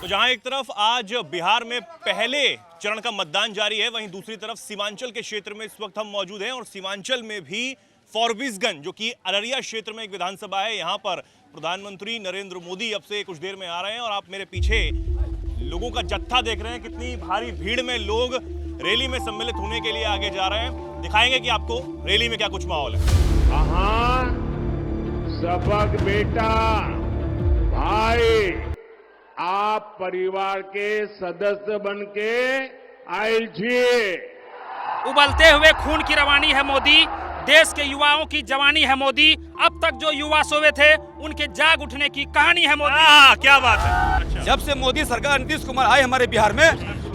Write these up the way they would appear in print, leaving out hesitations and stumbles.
तो जहां एक तरफ आज बिहार में पहले चरण का मतदान जारी है, वहीं दूसरी तरफ सीमांचल के क्षेत्र में इस वक्त हम मौजूद हैं और सीमांचल में भी फॉरबिसगंज जो कि अररिया क्षेत्र में एक विधानसभा है, यहां पर प्रधानमंत्री नरेंद्र मोदी अब से कुछ देर में आ रहे हैं और आप मेरे पीछे लोगों का जत्था देख रहे हैं। कितनी भारी भीड़ में लोग रैली में सम्मिलित होने के लिए आगे जा रहे हैं। दिखाएंगे कि आपको रैली में क्या कुछ माहौल है। सबक बेटा भाई आप परिवार के सदस्य बन के आयल छिए। उबलते हुए खून की रवानी है मोदी, देश के युवाओं की जवानी है मोदी। अब तक जो युवा सोए थे उनके जाग उठने की कहानी है मोदी। क्या बात है। अच्छा। जब से मोदी सरकार नीतीश कुमार आए हमारे बिहार में,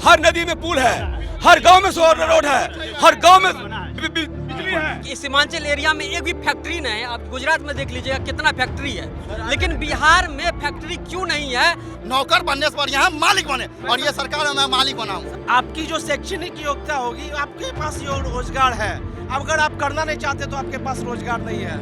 हर नदी में पुल है, हर गांव में सोलर रोड है, हर गांव में बिजली है। इस सीमांचल एरिया में एक भी फैक्ट्री नहीं है। आप गुजरात में देख लीजिएगा कितना फैक्ट्री है, लेकिन बिहार में फैक्ट्री क्यों नहीं है? नौकर बनने से बढ़िया मालिक बने, और ये सरकार मैं मालिक बनाऊं। आपकी जो शैक्षणिक योग्यता होगी, आपके पास रोजगार है। अगर आप करना नहीं चाहते तो आपके पास रोजगार नहीं है।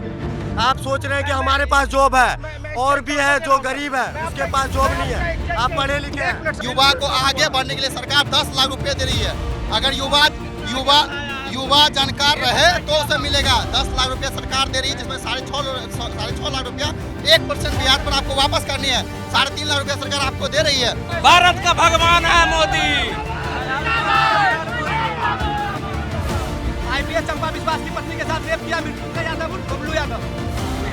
आप सोच रहे हैं कि हमारे पास जॉब है, और भी है जो गरीब है उसके पास जॉब नहीं है। आप पढ़े लिखे हैं। युवा को आगे बढ़ने के लिए सरकार 10 लाख रुपए दे रही है। अगर युवा जानकार रहे तो उसे मिलेगा। 10 लाख रुपया सरकार दे रही है, जिसमें 6.5 लाख रुपया 1% ब्याज पर आपको वापस करनी है। 3.5 लाख रुपया सरकार आपको दे रही है। भारत का भगवान है मोदी। IPS चंपा विश्वास की पत्नी के साथ रेप किया मृत्यु यादव, बबलू यादव।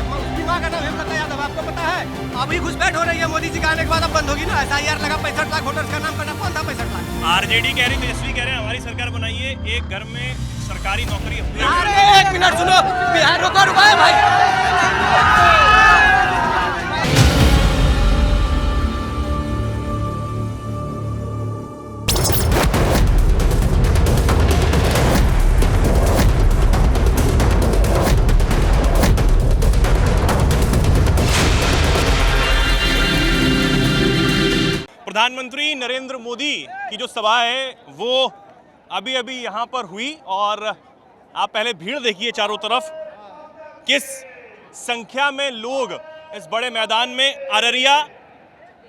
उसकी मां का नाम हेमलता यादव, आपको पता है? अभी घुसपैठ हो रही है मोदी जी के आने के बाद, अब बंद होगी ना। SIR लगा 65 लाख वोटर्स का नाम करना कौन था? 65 लाख। आरजेडी कह रही, तेजस्वी कह रहे हैं हमारी सरकार बनाइए, एक घर में सरकारी नौकरी। अरे एक मिनट सुनो, बिहार रोका रुका है भाई। प्रधानमंत्री नरेंद्र मोदी की जो सभा है वो अभी अभी यहाँ पर हुई और आप पहले भीड़ देखिए चारों तरफ, किस संख्या में लोग इस बड़े मैदान में अररिया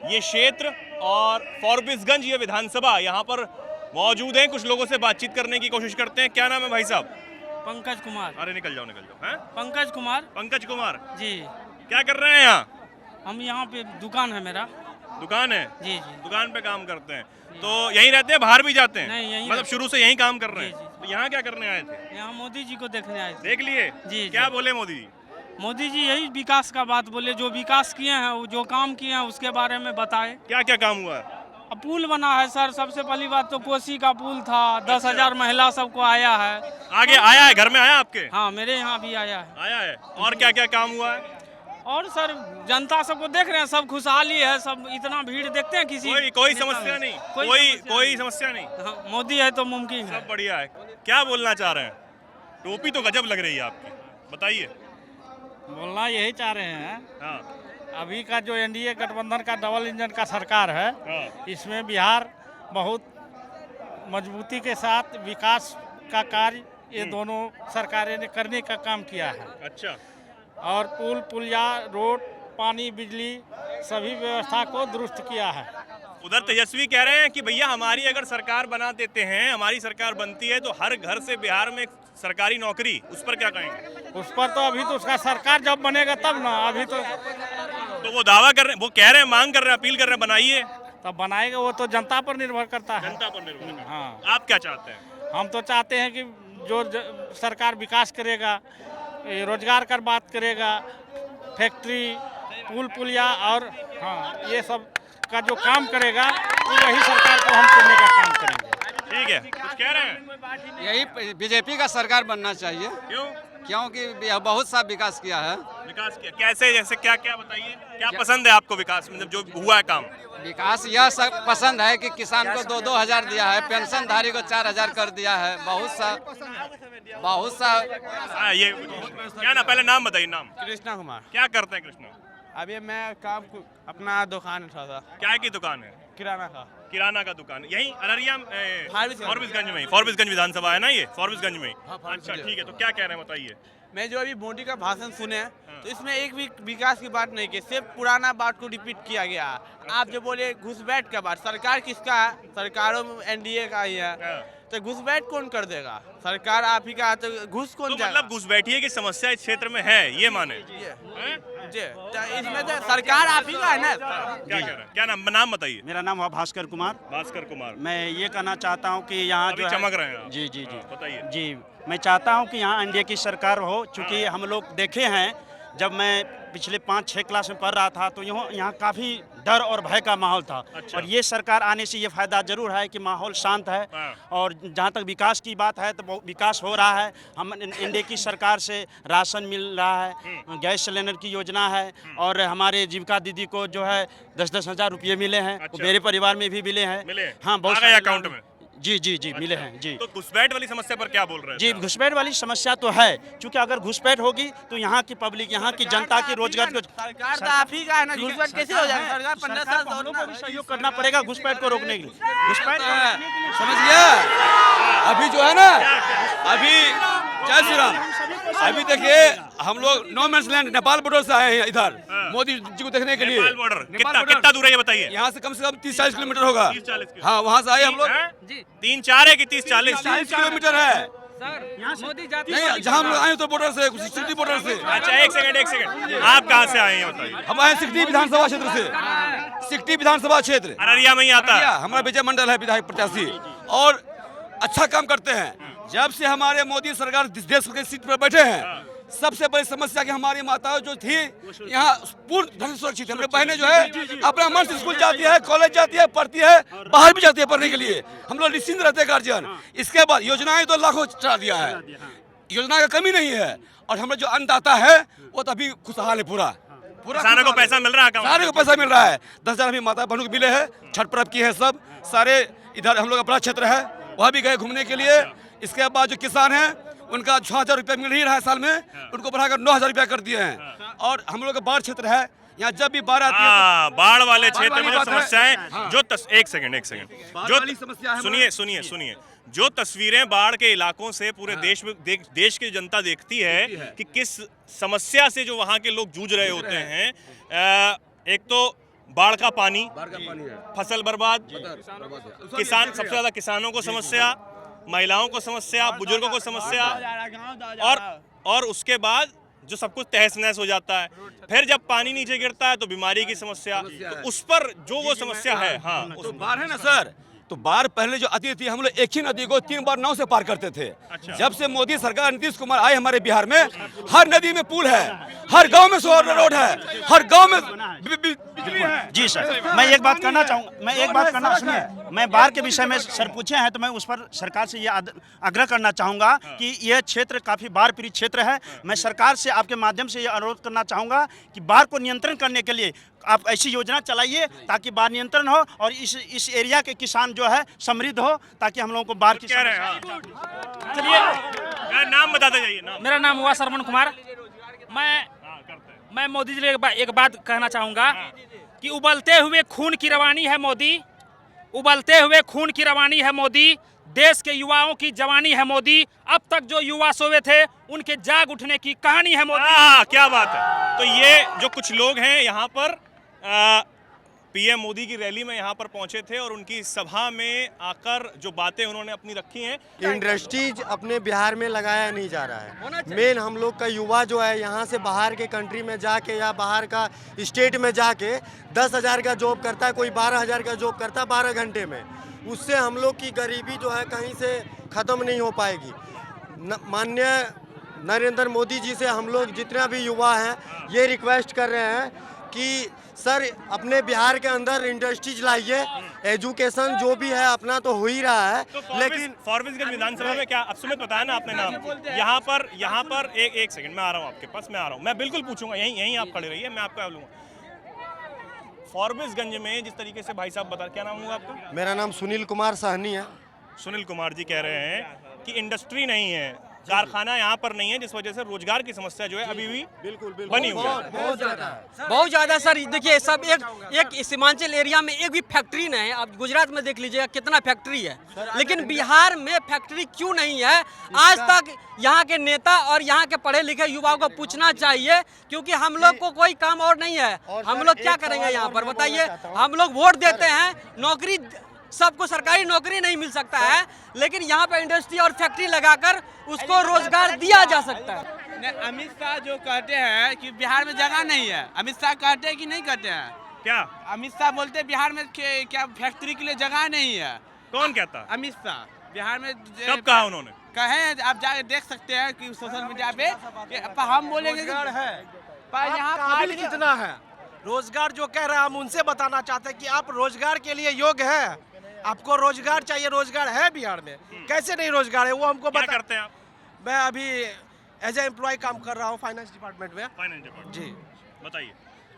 ये क्षेत्र और फॉरबिसगंज ये विधानसभा यहाँ पर मौजूद हैं। कुछ लोगों से बातचीत करने की कोशिश करते हैं। क्या नाम है भाई साहब? पंकज कुमार। अरे निकल जाओ हैं? पंकज कुमार। पंकज कुमार जी। क्या कर रहे हैं यहाँ? हम यहाँ पे दुकान है मेरा। दुकान है? जी जी। दुकान पे काम करते हैं तो यहीं रहते हैं, बाहर भी जाते हैं? नहीं, यहीं मतलब शुरू से यहीं काम कर रहे हैं। जी, जी। तो यहाँ क्या करने आए थे? यहाँ मोदी जी को देखने आए थे। देख लिए? जी। क्या बोले मोदी जी? मोदी जी यही विकास का बात बोले, जो विकास किए हैं, वो जो काम किए हैं उसके बारे में बताए। क्या क्या काम हुआ है? अब पुल बना है सर, सबसे पहली बात तो कोसी का पुल था। 10,000 महिला सबको आया है। आगे आया है? घर में आया आपके? हाँ, मेरे यहाँ भी आया है। आया है। और क्या क्या काम हुआ है? और सर जनता सबको देख रहे हैं, सब खुशहाली है, सब इतना भीड़ देखते हैं किसी कोई समस्या नहीं? कोई समस्या नहीं। हाँ, मोदी है तो मुमकिन है। सब बढ़िया है। क्या बोलना चाह रहे हैं? टोपी तो गजब लग रही है आपकी, बताइए। बोलना यही चाह रहे हैं, हाँ अभी का जो NDA गठबंधन का डबल इंजन का सरकार है, हाँ। इसमें बिहार बहुत मजबूती के साथ विकास का कार्य ये दोनों सरकारें ने करने का काम किया है। अच्छा। और पुलिया, रोड, पानी, बिजली सभी व्यवस्था को दुरुस्त किया है। उधर तेजस्वी कह रहे हैं कि भैया हमारी अगर सरकार बना देते हैं, हमारी सरकार बनती है तो हर घर से बिहार में सरकारी नौकरी, उस पर क्या कहेंगे? उस पर तो अभी तो उसका सरकार जब बनेगा तब ना, अभी तो वो दावा कर रहे हैं, वो कह रहे हैं, मांग कर रहे हैं, अपील कर रहे हैं बनाइए। तब बनाएगा, वो तो जनता पर निर्भर करता है। जनता पर निर्भर करता है। हाँ। आप क्या चाहते हैं? हम तो चाहते हैं कि जो सरकार विकास करेगा, रोजगार का बात करेगा, फैक्ट्री, पुल पुलिया और हाँ ये सब का जो काम करेगा वही सरकार को हम करने का काम करेंगे। ठीक है, कुछ कह रहे हैं? यही बीजेपी का सरकार बनना चाहिए। क्यों? क्योंकि बहुत सा विकास किया है। विकास किया कैसे? जैसे क्या क्या बताइए, क्या पसंद है आपको विकास में जो हुआ है काम? विकास यह सब पसंद है कि किसान को 2-2 हजार दिया है, पेंशनधारी को 4 हजार कर दिया है। बहुत सा हाँ, ये क्या ना, पहले नाम बताइए। नाम? कृष्णा कुमार। क्या करते हैं कृष्णा? अभी मैं काम अपना दुकान था। क्या की दुकान है? किराना का। किराना का दुकान यही अररिया फॉरबिसगंज में? फॉरबिसगंज विधानसभा है ना ये? फॉरबिसगंज में। अच्छा ठीक है, तो क्या कह रहे हैं बताइए। मैं जो अभी मोदी का भाषण सुने हैं, तो इसमें एक भी विकास की बात नहीं की, सिर्फ पुराना बात को रिपीट किया गया। आप जो बोले घुसपैठ का बात, सरकार किसका है? सरकारों में एनडीए का ही है, तो घुसपैठ कौन कर देगा? सरकार आप ही का, तो घुस कौन तो जाएगा? मतलब घुसपैठिए की समस्या इस क्षेत्र में है, ये माने? जी, तो इसमें तो सरकार आप ही का है ना। क्या कह रहे हैं? क्या नाम बताइए? मेरा नाम हुआ भास्कर कुमार। भास्कर कुमार। मैं ये कहना चाहता हूँ कि यहाँ अभी जो चमक रहे हैं आप। जी जी जी हाँ, बताइए। जी, मैं चाहता हूँ कि यहाँ एनडीए की सरकार हो, चूँकि हम लोग देखे हैं जब मैं पिछले 5-6 क्लास में पढ़ रहा था तो यहाँ काफ़ी डर और भय का माहौल था। अच्छा। और ये सरकार आने से ये फायदा जरूर है कि माहौल शांत है। हाँ। और जहाँ तक विकास की बात है तो बहुत विकास हो रहा है। हम एनडीए की सरकार से राशन मिल रहा है, गैस सिलेंडर की योजना है, और हमारे जीविका दीदी को जो है 10-10 हज़ार रुपये मिले हैं। अच्छा। मेरे परिवार में भी मिले हैं। मिले? हाँ, बहुत आ गए सारे अकाउंट लोग- में? जी जी जी मिले हैं जी। तो घुसपैठ वाली समस्या पर क्या बोल रहे हैं? जी, घुसपैठ वाली समस्या तो है, क्योंकि अगर घुसपैठ होगी तो यहाँ की पब्लिक, यहाँ की जनता की रोजगार को सरकार तो आप ही का है ना, घुसपैठ कैसे हो जाएगा? सरकार 15 साल हम लोग को भी से सहयोग करना पड़ेगा घुसपैठ को रोकने के लिए। घुसपैठ को रोकने के लिए समझ गया? अभी जो है ना, अभी जय श्री राम, अभी देखिए हम लोग no man's land Nepal border से आए हैं इधर मोदी जी को देखने के लिए। नेपाल बॉर्डर नेपाल कितना दूर है ये बताइए? यहाँ से कम 30-40 किलोमीटर होगा। 30-40 किलोमीटर। हाँ, वहाँ से आए हम लोग। 3-4 है कि 30-40? 40 किलोमीटर है। मोदी जाति नहीं, जहाँ हम लोग आए तो बॉर्डर से, सिटी बॉर्डर से। अच्छा, एक सेकंड, आप कहाँ से आए हैं बताइए? हम आए सिकटी विधानसभा क्षेत्र से, सिकटी विधानसभा क्षेत्र अररिया में ही आता है। हमारा विजय मंडल है विधायक प्रत्याशी, और अच्छा काम करते हैं। जब से हमारे मोदी सरकार देश के सीट पर बैठे हैं, सबसे बड़ी समस्या कि हमारी माताएं जो थी यहाँ पूर्ण ढंग से सुरक्षित है। हमारी बहनें जो है अपना मन से स्कूल जाती है, कॉलेज जाती है, पढ़ती है, बाहर भी जाती है पढ़ने के लिए। हम लोग निश्चिंत रहते हैं गार्जियन। इसके बाद योजनाएं तो लाखों चला दिया है, योजना का कमी नहीं है। और हमारे जो अन्नदाता है वो तो अभी खुशहाल है, पूरा किसानों को पैसा मिल रहा है? सारे को पैसा मिल रहा है। 10,000 अभी माता बहनों को मिले हैं, छठ पर्व की है सब सारे। इधर हम लोग का बड़ा क्षेत्र है, वहाँ भी गए घूमने के लिए। इसके बाद जो किसान हैं उनका 6,000 रुपया मिल ही रहा है साल में, उनको बढ़ाकर 9,000 रुपया कर दिए हैं। और हम लोग का बाढ़ क्षेत्र है, यहाँ जब भी बाढ़ आती है बाढ़ वाले क्षेत्र में जो बात है। समस्याएं हाँ। जो एक सेकंड बाढ़ वाली समस्या है सुनिए, जो तस्वीरें बाढ़ के इलाकों से पूरे देश में देश की जनता देखती है कि किस समस्या से जो वहाँ के लोग जूझ रहे होते हैं। एक तो बाढ़ का पानी, फसल बर्बाद, किसान, सबसे ज्यादा किसानों को समस्या, महिलाओं को समस्या, बुजुर्गों को समस्या, और उसके बाद जो सब कुछ तहस नहस हो जाता है। फिर जब पानी नीचे गिरता है तो बीमारी की समस्या। तो उस पर जो वो समस्या है, हाँ, तो बाढ़ है ना सर, तो बाढ़ पहले जो आती थी हम लोग एक ही नदी को 3 बार नाव से पार करते थे। अच्छा। जब से मोदी सरकार नीतीश कुमार आए हमारे बिहार में, हर नदी में पुल है, हर गांव में सोलर रोड है, हर गांव में बिजली है। जी सर, मैं एक बात करना चाहूँगा, सुनिए, मैं बाढ़ के विषय में सर पूछे हैं तो मैं उस पर सरकार से ये आग्रह करना चाहूँगा कि यह क्षेत्र काफ़ी बाढ़ पीड़ित क्षेत्र है। मैं सरकार से आपके माध्यम से ये अनुरोध करना चाहूँगा कि बाढ़ को नियंत्रण करने के लिए आप ऐसी योजना चलाइए ताकि बाढ़ नियंत्रण हो और इस एरिया के किसान जो है समृद्ध हो, ताकि हम लोगों को बाढ़ की कह रहे हैं। चलिए, नाम बताते जाइए। नाम? मेरा नाम हुआ श्रवण कुमार। मैं मोदी जी से एक बात कहना चाहूँगा कि उबलते हुए खून की रवानी है मोदी, उबलते हुए खून की रवानी है मोदी, देश के युवाओं की जवानी है मोदी। अब तक जो युवा सोए थे उनके जाग उठने की कहानी है मोदी। क्या बात है। तो ये जो कुछ लोग हैं यहाँ पर पीएम मोदी की रैली में यहाँ पर पहुंचे थे और उनकी सभा में आकर जो बातें उन्होंने अपनी रखी हैं। इंडस्ट्रीज अपने बिहार में लगाया नहीं जा रहा है। मेन हम लोग का युवा जो है यहाँ से बाहर के कंट्री में जाके या बाहर का स्टेट में जाके 10,000 का जॉब करता है, कोई 12,000 का जॉब करता है 12 घंटे में। उससे हम लोग की गरीबी जो है कहीं से ख़त्म नहीं हो पाएगी। माननीय नरेंद्र मोदी जी से हम लोग जितना भी युवा हैं ये रिक्वेस्ट कर रहे हैं कि सर अपने बिहार के अंदर इंडस्ट्रीज लाइए, एजुकेशन जो भी है अपना तो हो ही रहा है। तो लेकिन फॉरबिसगंज विधानसभा में क्या, अब सुमित बताया ना आपने नाम, यहाँ पर एक सेकंड मैं आ रहा हूँ आपके पास, मैं आ रहा हूँ, मैं बिल्कुल पूछूंगा, यहीं आप खड़े रहिए, मैं आपको लूँगा। फॉरबिसगंज में जिस तरीके से भाई साहब बता, क्या नाम हुआ आपका? मेरा नाम सुनील कुमार साहनी है। सुनील कुमार जी कह रहे हैं कि इंडस्ट्री नहीं है, कारखाना यहाँ पर नहीं है, जिस वजह से रोजगार की समस्या जो है अभी भी बिल्कुल बनी हुई है। बहुत ज़्यादा सर। देखिए सब एक सीमांचल एरिया में एक भी फैक्ट्री नहीं है। आप गुजरात में देख लीजिएगा कितना फैक्ट्री है, लेकिन बिहार में फैक्ट्री क्यों नहीं है आज तक यहाँ के नेता और यहाँ के पढ़े लिखे युवाओं को पूछना चाहिए, क्योंकि हम लोग को कोई काम और नहीं है। हम लोग क्या करेंगे यहाँ पर बताइए? हम लोग वोट देते हैं, नौकरी सबको सरकारी नौकरी नहीं मिल सकता है, लेकिन यहाँ पे इंडस्ट्री और फैक्ट्री लगाकर उसको रोजगार दिया जा सकता है। अमित शाह जो कहते हैं कि बिहार में जगह नहीं है, अमित शाह कहते हैं कि नहीं कहते हैं? क्या अमित शाह बोलते हैं बिहार में क्या फैक्ट्री के लिए जगह नहीं है? कौन कहता? अमित शाह बिहार में कब कहा उन्होंने? कहे आप जाके देख सकते हैं कि सोशल मीडिया पे कि हम बोलेंगे कि पर यहाँ काबिल कितना है? रोजगार जो कह रहे हैं हम उनसे बताना चाहते हैं कि आप रोजगार के लिए योग्य है, आपको रोजगार चाहिए। रोजगार है बिहार में, कैसे नहीं रोजगार है वो हमको क्या बता। करते हैं आप? मैं अभी एज ए एम्प्लॉय काम कर रहा हूँ फाइनेंस डिपार्टमेंट में। Finance department. जी, बताइए।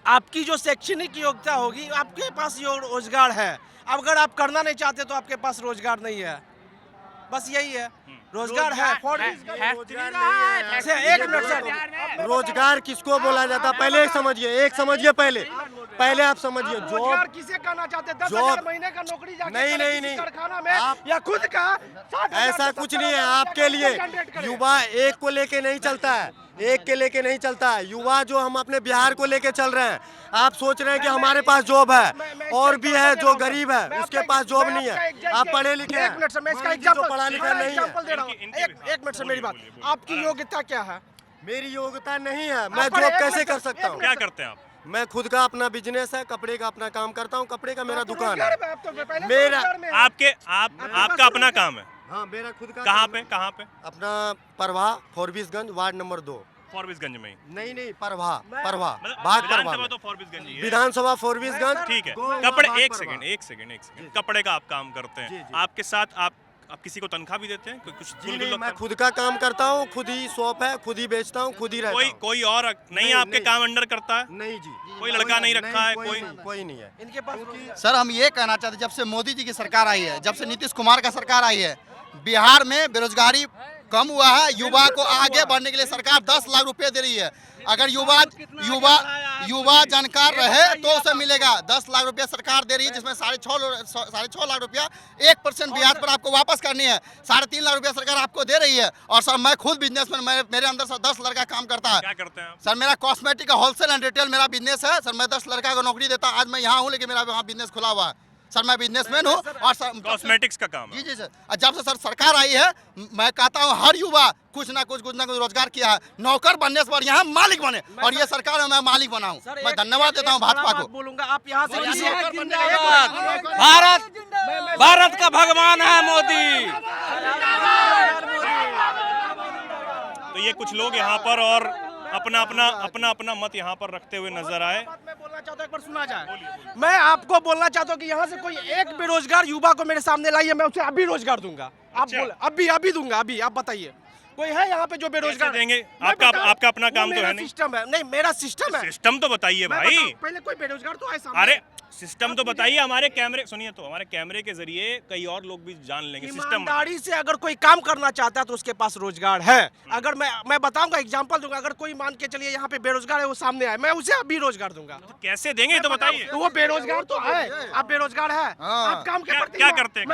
आपकी जो शैक्षणिक योग्यता होगी, आपके पास रोजगार है। अगर आप करना नहीं चाहते तो आपके पास रोजगार नहीं है, बस यही है। रोजगार है, एक मिनट सर, रोजगार किसको बोला जाता है पहले एक समझिए पहले आप समझिए। रोजगार किसे कहना चाहते हैं? 10,000 महीने का नौकरी जाके नहीं कारखाना में या खुद का 60,000 ऐसा कुछ नहीं है आपके लिए। युवा एक को लेके नहीं चलता है, एक के लेके नहीं चलता है। युवा जो हम अपने बिहार को लेके चल रहे हैं, आप सोच रहे हैं कि हमारे पास जॉब है, और भी है जो गरीब है उसके पास जॉब नहीं है। आप पढ़े लिखे हैं, एक मिनट सर, मैं इसका एग्जांपल पढ़ा लिखा नहीं एग्जांपल है। दे रहा हूँ। एक मिनट सर, मेरी बात। आपकी योग्यता क्या है? मेरी योग्यता नहीं है, मैं जॉब कैसे कर सकता हूँ? क्या करते हैं आप? मैं खुद का अपना बिजनेस है, कपड़े का अपना काम करता हूँ, कपड़े का मेरा दुकान है। मेरा मेरा आपका अपना काम है? हाँ, मेरा खुद का। कहाँ पे? कहाँ पे? अपना परवा फॉरबिसगंज वार्ड नंबर 2। फॉरबिसगंज में ही? नहीं परवा मतलब भाग विधानसभा परवा तो फॉरबिसगंज ही है। विधानसभा फॉरबिसगंज। ठीक है। गो कपड़े भाग एक परवा। सेकंड कपड़े का आप काम करते हैं, आपके साथ आप किसी को तनख्वाह भी देते हैं? कुछ जी नहीं, मैं खुद का काम करता हूँ, खुद ही शॉप है, खुद ही बेचता हूँ, खुद ही रहता हूँ। कोई और नहीं आपके काम अंडर करता है? नहीं जी, कोई लड़का नहीं रखा है? कोई नहीं है इनके पास। सर हम ये कहना चाहते हैं, जब से मोदी जी की सरकार आई है, जब से नीतीश कुमार का सरकार आई है, बिहार में बेरोजगारी कम हुआ है। युवा को आगे बढ़ने के लिए सरकार 10 लाख रुपए दे रही है। अगर युवा जानकार रहे तो उसे मिलेगा। 10 लाख रुपया सरकार दे रही है, जिसमें 6.5 लाख रुपया 1% ब्याज पर आपको वापस करनी है। 3.5 लाख रुपया सरकार आपको दे रही है। और सर मैं खुद बिजनेसमैन, मेरे अंदर सर 10 लड़का काम करता है। क्या करते हैं आप? सर मेरा कॉस्मेटिक का होलसेल एंड रिटेल मेरा बिजनेस है। सर मैं 10 लड़का को नौकरी देता। आज मैं यहाँ हूँ, लेकिन मेरा वहाँ बिजनेस खुला हुआ है। सर मैं बिजनेसमैन हूँ और सर कॉस्मेटिक्स का काम है? जी सर। जब से सर सरकार आई है, मैं कहता हूँ हर युवा कुछ ना कुछ रोजगार किया है। नौकर बनने से पर यहाँ मालिक बने, और ये सरकार है, मैं मालिक बनाऊँ। मैं धन्यवाद देता हूँ भाजपा को। बोलूंगा आप यहाँ से भारत का भगवान है मोदी। तो ये कुछ लोग यहाँ पर और अपना मत यहाँ पर रखते हुए नजर आए। मैं बोलना चाहता हूँ, एक बार सुना जाए। मैं आपको बोलना चाहता हूँ कि यहाँ से कोई एक बेरोजगार युवा को मेरे सामने लाइए, मैं उसे अभी रोजगार दूंगा। आप बोले अभी दूंगा। अभी आप बताइए कोई है यहाँ पे जो बेरोजगार देंगे? आपका अपना काम तो है नहीं? सिस्टम है। नहीं, मेरा सिस्टम है। सिस्टम तो बताइए भाई। पहले कोई बेरोजगार तो आए सामने। अरे सिस्टम तो बताइए। हमारे कैमरे सुनिए, तो हमारे कैमरे के जरिए कई और लोग भी जान लेंगे सिस्टम। ईमानदारी से अगर कोई काम करना चाहता है तो उसके पास रोजगार है। अगर मैं बताऊंगा, एग्जांपल दूंगा। अगर कोई मान के चलिए यहाँ पे बेरोजगार है, वो सामने आए, मैं उसे अभी रोजगार दूंगा। तो कैसे देंगे तो बताइए। तो वो बेरोजगार तो है। आप बेरोजगार है, आप काम क्या करते हैं?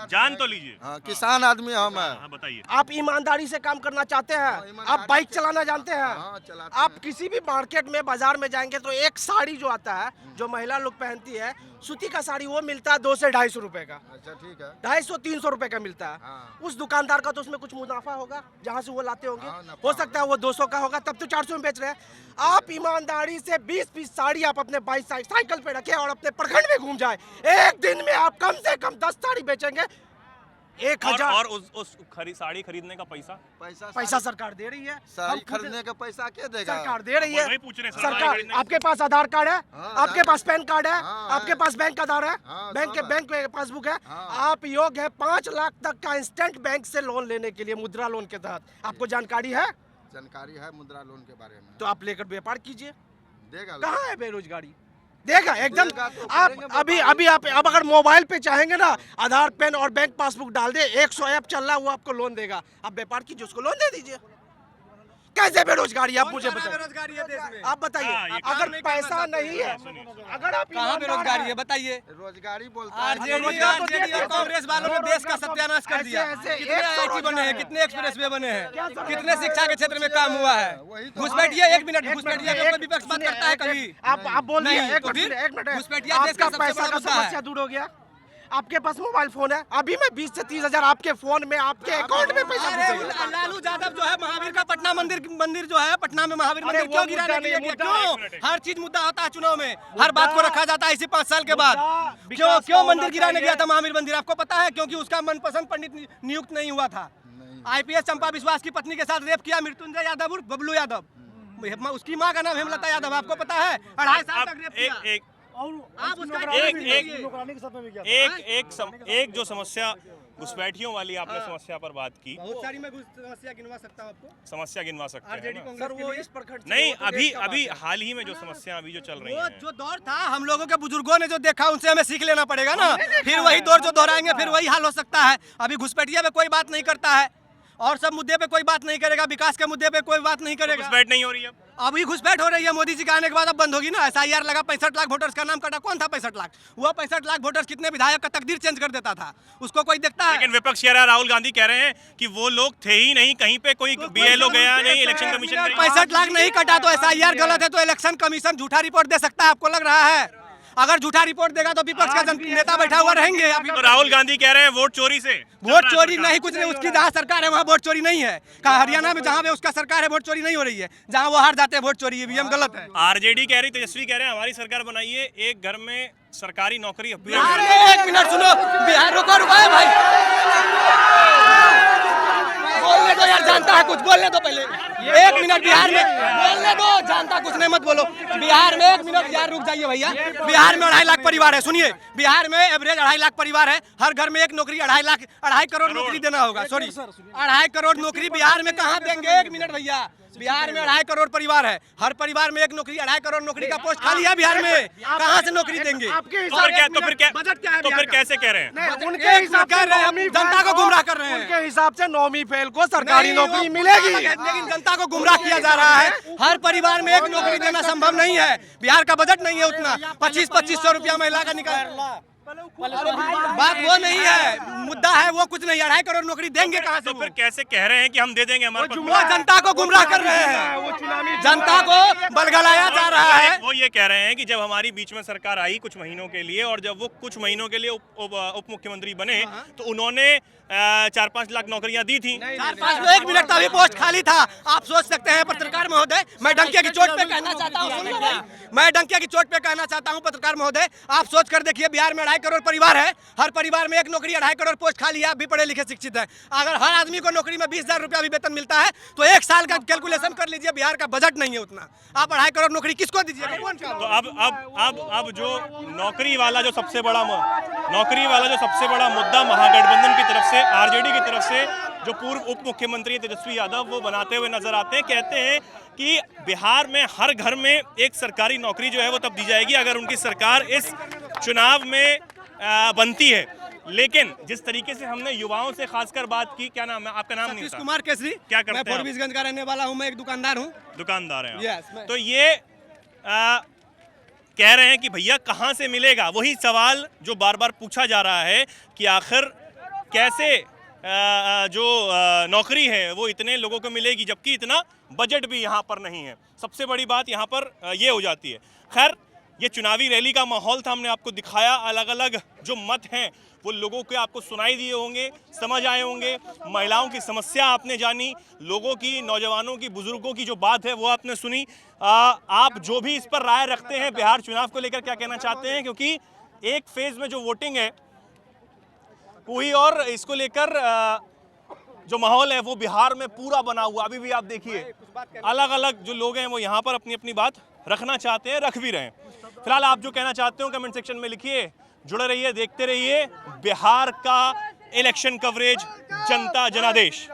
जान तो लीजिए। किसान आदमी हम है। बताइए। आप ईमानदारी से काम करना चाहते हैं, आप बाइक चलाना जानते हैं, आप किसी भी मार्केट में बाजार में जाएंगे तो एक साड़ी जो आता है, जो महिला लोग पहनती है, सूती का साड़ी, वो मिलता है 200 से 250 रुपए का। अच्छा ठीक है। 250-300 रुपए का मिलता है। उस दुकानदार का तो उसमें कुछ मुनाफा होगा, जहाँ से वो लाते होंगे। हो सकता है वो 200 का होगा, तब तो 400 में बेच रहे हैं। आप ईमानदारी से 20 पीस साड़ी आप अपने बाइक साइकिल पे रखे और अपने प्रखंड में घूम जाए, एक दिन में आप कम से कम 10 साड़ी बेचेंगे। 1000 और उस साड़ी खरीदने का पैसा सरकार दे रही है। साड़ी खरीदने का पैसा क्या देगा? सरकार दे रही है। वही पूछ रहे हैं, सरकार, आपके पास आधार कार्ड है, आपके पास पैन कार्ड है, आपके पास बैंक आधार है, बैंक पासबुक है, आप योग्य है 5 लाख तक का इंस्टेंट बैंक से लोन लेने के लिए, मुद्रा लोन के तहत। आपको जानकारी है? जानकारी है मुद्रा लोन के बारे में। तो आप लेकर व्यापार कीजिए। देगा कहाँ है बेरोजगारी? देगा एकदम। आप अभी आप अब अगर मोबाइल पे चाहेंगे ना, आधार, पेन और बैंक पासबुक डाल दे, 100 ऐप चल रहा है, वो आपको लोन देगा। आप व्यापार कीजिए, उसको लोन दे दीजिए। कैसे बेरोजगारी, आप मुझे बताइए। बेरोजगारी है देश में, आप बताइए। अगर पैसा नहीं है, अगर आप कहाँ बेरोजगारी है बताइए। रोजगारी बोलता आरजेडी और कांग्रेस वालों ने देश का सत्यानाश कर दिया। कितने आईटी बने हैं, कितने एक्सप्रेस वे बने हैं, कितने शिक्षा के क्षेत्र में काम हुआ है। घुसपैठिया, 1 मिनट, घुसपैठिया पे कोई विपक्ष बात करता है कभी? आप बोल नहीं, रहे तो फिर घुसपैठिया देश का आपका सबसे पैसा बड़ा का मुद्दा है। समस्या दूर हो गया। आपके पास मोबाइल फोन है, अभी मैं 20 से 30 हजार आपके फोन में, आपके अकाउंट में पैसा घुसेगा। लालू यादव जो है महावीर का पटना मंदिर जो है, पटना में महावीर मंदिर क्यों गिराने के लिए गया? क्यों? हर चीज मुद्दा होता है चुनाव में, हर बात को रखा जाता है इसी 5 साल के बाद। क्यों मंदिर गिराने गया था महावीर मंदिर, आपको पता है? क्योंकि उसका मनपसंद पंडित नियुक्त नहीं हुआ था। IPS चंपा विश्वास की पत्नी के साथ रेप किया मृत्युंजय यादव उर्फ बबलू यादव। उसकी माँ का नाम हेमलता यादव, आपको पता है? 2.5 साल तक रेप किया। आप उसका एक जो समस्या घुसपैठियों वाली आपने समस्या पर बात की, बहुत सारी मैं समस्या गिनवा सकता हूँ आपको। समस्या गिनवा सकते हैं आरजेडी ना? कांग्रेस वो इस प्रखंड नहीं, अभी हाल ही में जो समस्या अभी जो चल रही वो है, जो दौर था, हम लोगों के बुजुर्गों ने जो देखा उनसे हमें सीख लेना पड़ेगा ना। फिर वही दौर जो दोहराएंगे, फिर वही हाल हो सकता है। अभी घुसपैठिया पे कोई बात नहीं करता है और सब मुद्दे पे कोई बात नहीं करेगा, विकास के मुद्दे पे कोई बात नहीं करेगा। घुसपैठ नहीं हो रही है। अभी घुसपैठ हो रही है, मोदी जी के आने के बाद अब बंद होगी ना। SIR लगा, 65 लाख वोटर्स का नाम कटा। कौन था 65 लाख? वो 65 लाख वोटर्स कितने विधायक का तकदीर चेंज कर देता था, उसको कोई देखता है? लेकिन विपक्ष कह रहा है, राहुल गांधी कह रहे हैं कि वो लोग थे ही नहीं, कहीं पे कोई BLO गया नहीं, इलेक्शन कमीशन नहीं। 65 लाख नहीं कटा तो SIR गलत है, तो इलेक्शन कमीशन झूठा रिपोर्ट दे सकता है, आपको लग रहा है? अगर झूठा रिपोर्ट देगा तो विपक्ष का नेता बैठा हुआ रहेंगे। तो राहुल गांधी कह रहे हैं वोट चोरी से, वोट चोरी नहीं, कुछ नहीं। उसकी जहाँ सरकार है वहाँ वोट चोरी नहीं है। कहा हरियाणा में जहाँ पे उसका सरकार है वोट चोरी नहीं हो रही है, जहाँ वो हार जाते हैं वोट चोरी। EVM गलत है। आरजेडी कह रही, तेजस्वी कह रहे हैं हमारी सरकार बनाइए, एक घर में सरकारी नौकरी। बिहार में 1 मिनट सुनो, बिहार रुको भाई, बोलने दो यार, जानता है कुछ, बोलने दो पहले 1 मिनट। बिहार में बोलने दो, जानता कुछ नहीं, मत बोलो। बिहार में 1 मिनट यार, रुक जाइए भैया। बिहार में 2.5 लाख परिवार है, सुनिए। बिहार में एवरेज 2.5 लाख परिवार है, हर घर में एक नौकरी। 2.5 करोड़ नौकरी देना होगा। सॉरी, 2.5 करोड़ नौकरी बिहार में कहाँ देंगे? 1 मिनट भैया, बिहार में 2.5 करोड़ परिवार है, हर परिवार में एक नौकरी। 2.5 करोड़ नौकरी का पोस्ट खाली है बिहार में, कहाँ से नौकरी देंगे? तो फिर कैसे कह रहे हैं? उनके हिसाब कह रहे हैं, जनता को गुमराह कर रहे हैं। उनके हिसाब से 9वीं फेल को सरकारी नौकरी मिलेगी, लेकिन जनता को गुमराह किया जा रहा है। हर परिवार में एक नौकरी देना संभव नहीं है। बिहार का बजट नहीं है उतना। 2500 रुपया महिला का निकाल, बात वो नहीं है, मुद्दा है वो कुछ नहीं। 2.5 करोड़ नौकरी देंगे कहाँ से? तो फिर कैसे कह रहे हैं कि हम दे देंगे? हमारे वो जनता को गुमराह कर रहे हैं, जनता को बलगलाया जा रहा है। वो ये कह रहे हैं कि जब हमारी बीच में सरकार आई कुछ महीनों के लिए, और जब वो कुछ महीनों के लिए उप मुख्यमंत्री बने, तो उन्होंने 4-5 लाख नौकरियां दी थी। 4-5 1 मिनट का भी पोस्ट खाली था। आप सोच सकते हैं पत्रकार महोदय, मैं डंके की चोट पे कहना चाहता हूँ, मैं डंके की चोट पे कहना चाहता हूँ पत्रकार महोदय, आप सोच कर देखिए, बिहार में 2.5 करोड़ परिवार है, हर परिवार में एक नौकरी, 2.5 करोड़ पोस्ट खाली है। आप भी पढ़े लिखे शिक्षित है, अगर हर आदमी को नौकरी में 20,000 रुपया भी वेतन मिलता है तो 1 साल का कैलकुलेशन कर लीजिए। बिहार का बजट नहीं है उतना, आप 2.5 करोड़ नौकरी किसको दीजिएगा? कौन सा? तो अब जो नौकरी वाला जो सबसे बड़ा मुद्दा महागठबंधन की तरफ से, आरजेडी की तरफ से, जो पूर्व उप मुख्यमंत्री तेजस्वी यादव वो बनाते हुए नजर आते हैं, कहते हैं कि बिहार में हर घर में एक सरकारी नौकरी जो है वो तब दी जाएगी अगर उनकी सरकार इस चुनाव में बनती है। लेकिन जिस तरीके से हमने युवाओं से खासकर बात की, क्या नाम है आपका? नाम नहीं सतीश कुमार केसरी। क्या करते हैं? मैं फोरबिसगंज का रहने वाला हूँ, मैं एक दुकानदार हूँ। दुकानदार हैं Yes, आप। तो ये कह रहे हैं कि भैया कहाँ से मिलेगा? वही सवाल जो बार बार पूछा जा रहा है कि आखिर कैसे जो नौकरी है वो इतने लोगों को मिलेगी, जबकि इतना बजट भी यहाँ पर नहीं है। सबसे बड़ी बात यहाँ पर ये हो जाती है। खैर, ये चुनावी रैली का माहौल था, हमने आपको दिखाया। अलग अलग जो मत हैं वो लोगों के आपको सुनाई दिए होंगे, समझ आए होंगे। महिलाओं की समस्या आपने जानी, लोगों की, नौजवानों की, बुजुर्गों की जो बात है वो आपने सुनी। आप जो भी इस पर राय रखते हैं, बिहार चुनाव को लेकर क्या कहना चाहते हैं, क्योंकि एक फेज में जो वोटिंग है हुई और इसको लेकर जो माहौल है वो बिहार में पूरा बना हुआ। अभी भी आप देखिए, अलग अलग जो लोग हैं वो यहाँ पर अपनी अपनी बात रखना चाहते हैं, रख भी रहे हैं। फिलहाल आप जो कहना चाहते हो कमेंट सेक्शन में लिखिए। जुड़े रहिए, देखते रहिए बिहार का इलेक्शन कवरेज, जनता जनादेश।